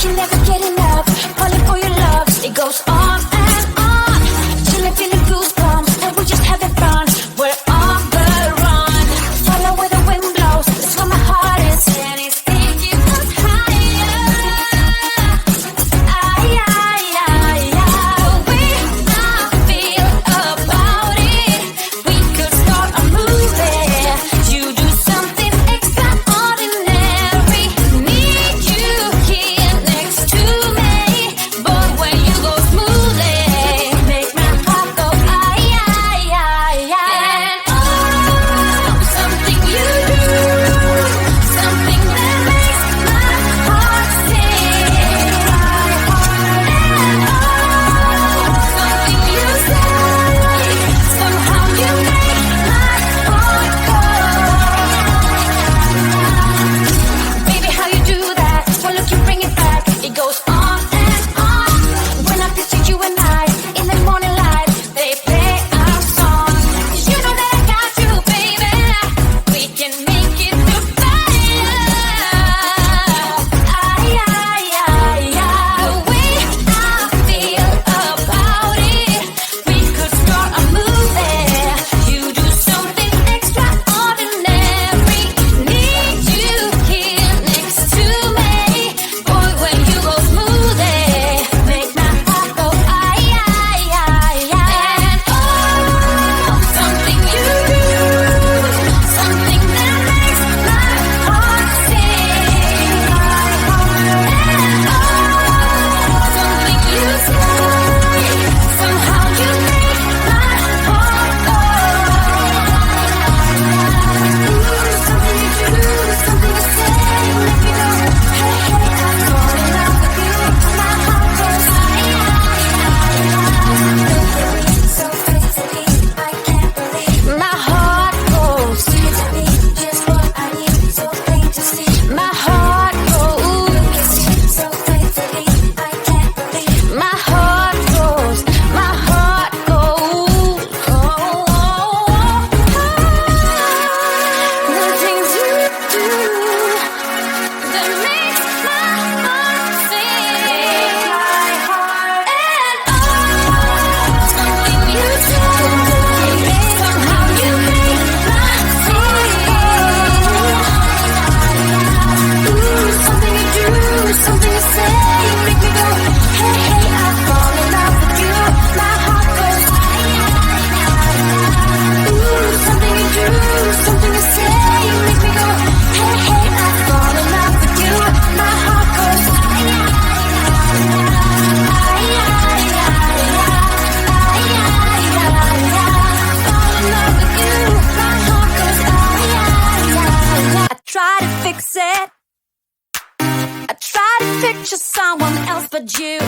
can never get enough. Falling for your love, it goes on and on. Chilling, feeling goosebumps, and we're just having fun. We're on the run. Follow where the wind blows. That's where my heart is, and it's taking us higher. We now feel about it. We could start a movie. You do something extraordinary. Need you here next to me. Boy, when you go smoothly, make my heart go and something you do, something that makes my heart sing. Something you say, somehow you make my heart go. Baby, how you do that? Well, look, you bring it back. It goes on and on. When I picture you and I in the morning light, they play our song. You know that I got you, baby. We can make it through fire. We now feel about it. We could start a movie. You do something extraordinary. Need you here next to me. Boy, when you go smoothly, make my heart go and something you do, something that makes my heart sing. Something you say, somehow you make my heart go. Something you do, something you say, make me go, hey, hey, I fall in love with you. My heart goes so crazily, I can't believe. My heart goes crazily, just what I need, so plain to see. My heart goes so crazily, I can't believe. My heart goes, my heart goes. The things you do that makes my heart sing. Something you say, somehow you make my sing. Something you do, something you say, make me go, hey, hey, I fall in love with you. My heart goes something you do, something you say, make me go, hey, hey, I fall in love with you. My heart goes fall in love with you. My heart goes I try to fix it. I try to picture someone else but you.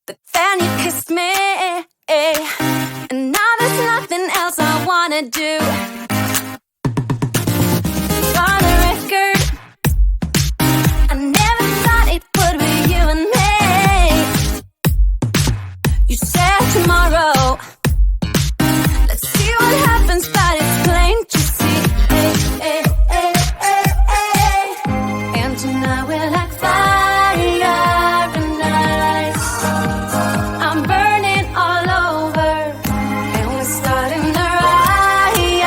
But then you kissed me, and now there's nothing else I wanna do. For the record, I never thought it would be you and me. You said tomorrow, let's see what happens, but it's plain to see. And tonight we're like fire and ice. I'm burning all over, and we're starting to rise.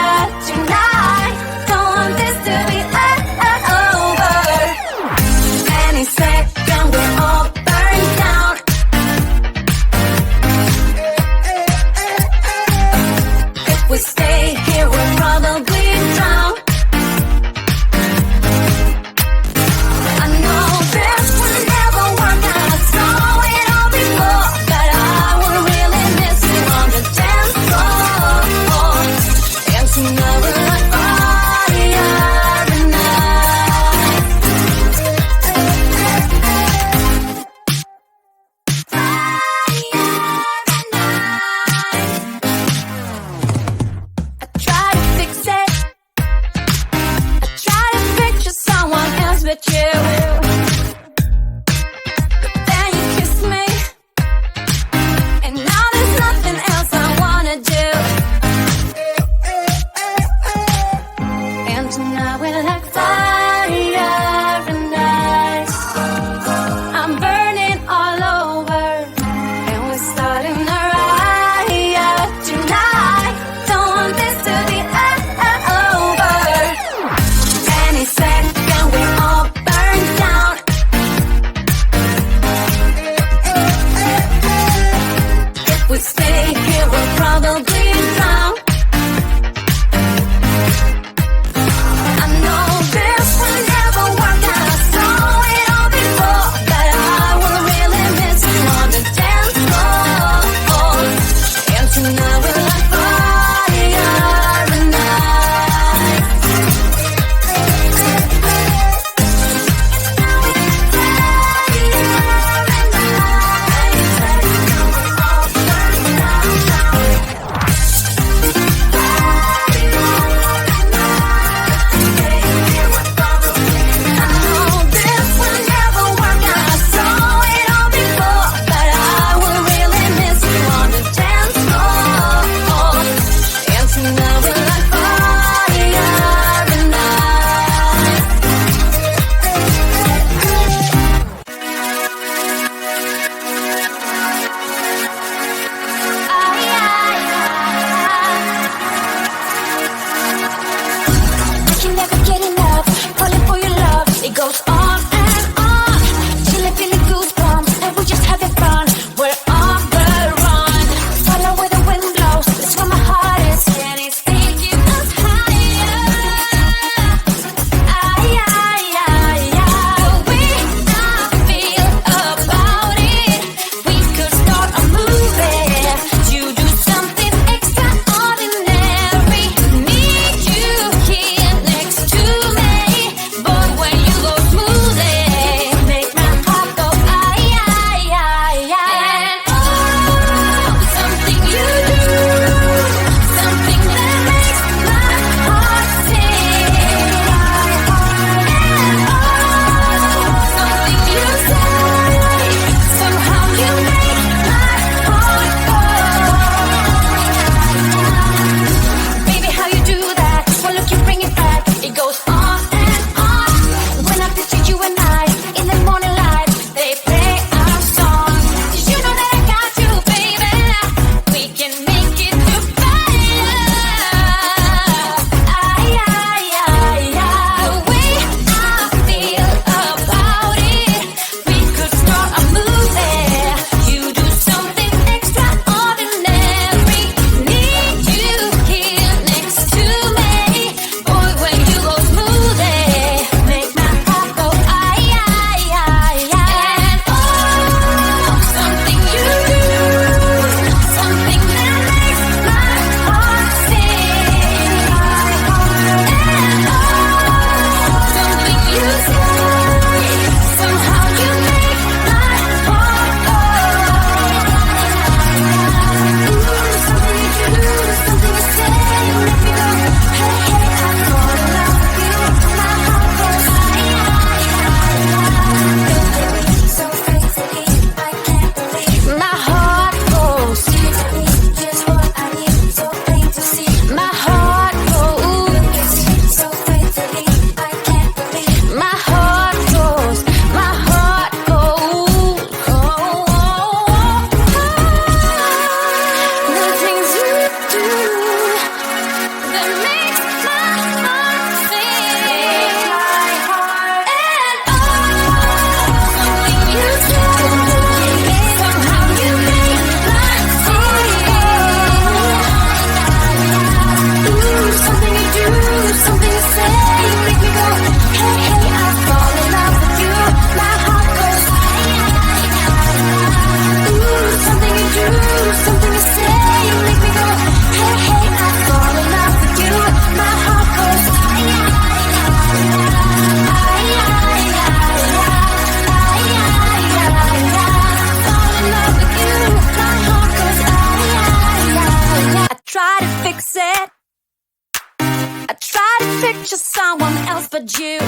picture someone else but you.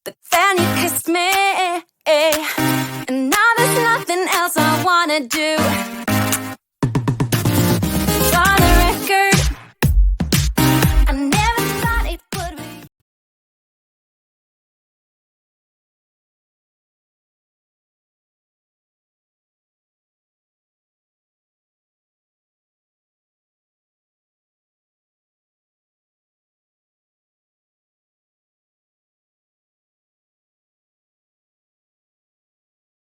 But then you kissed me, and now there's nothing else I wanna do.